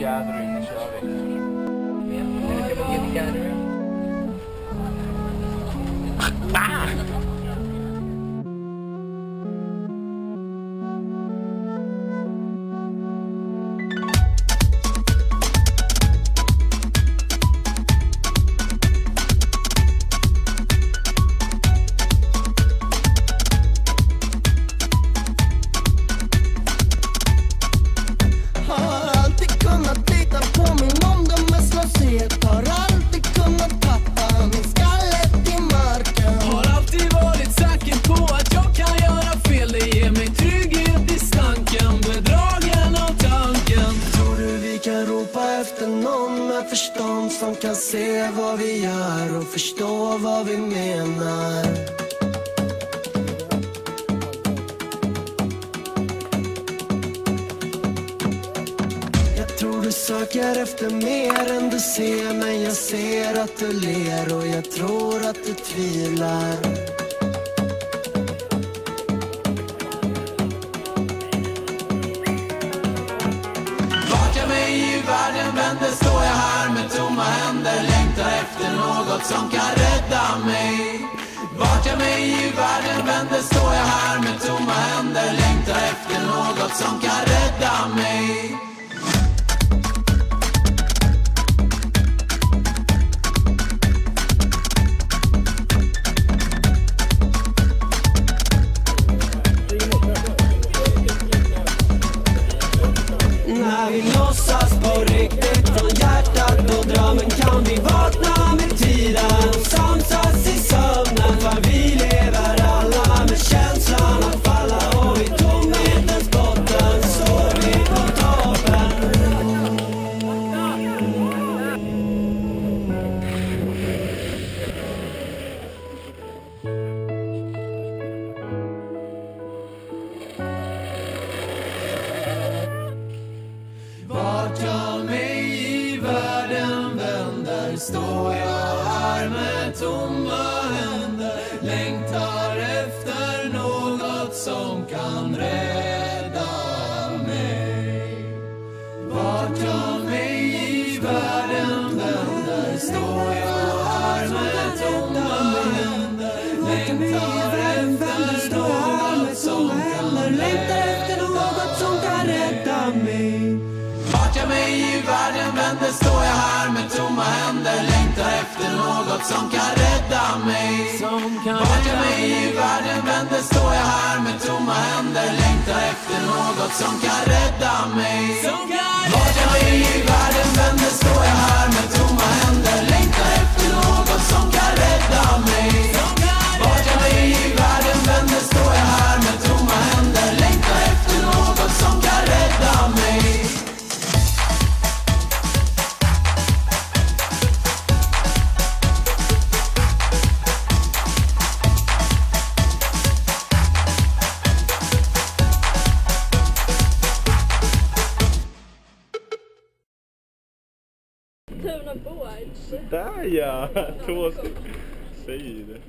Gathering, nu kör vi. Efter någon med förstånd som kan se vad vi gör och förstå vad vi menar. Jag tror du söker efter mer än du ser, men jag ser att du ler och jag tror att du tvivlar. Vänder står jag här med tomma händer, längtar efter något som kan rädda mig. Vart jag mig i världen vänder står jag här med tomma händer, längtar efter något som kan rädda mig. När vi låtsas på riktigt från hjärtat och drömmen kan vi vakna med tiden och samsas i sömnen, för vi lever alla med känslan att falla, och i tomhetens botten står vi på toppen. Vart jag mig i världen vänder står jag här med tomma händer, längtar efter något som kan rädda mig. Vart jag mig i världen vänder står jag här med tomma händer, längtar efter något som kan rädda mig. Vart jag mig i världen vänder står jag här med tomma händer, längtar efter något som kan rädda mig. Vart jag mig i världen vänder står jag här med tomma händer, längtar efter något som kan rädda mig. Vart jag mig i världen vänder står jag här med tomma händer, längtar efter något som kan rädda mig. Vart jag mig i världen vänder står jag här med tomma händer, längtar efter något som kan rädda mig. Tuna Boards. Där ja! 2 sidor.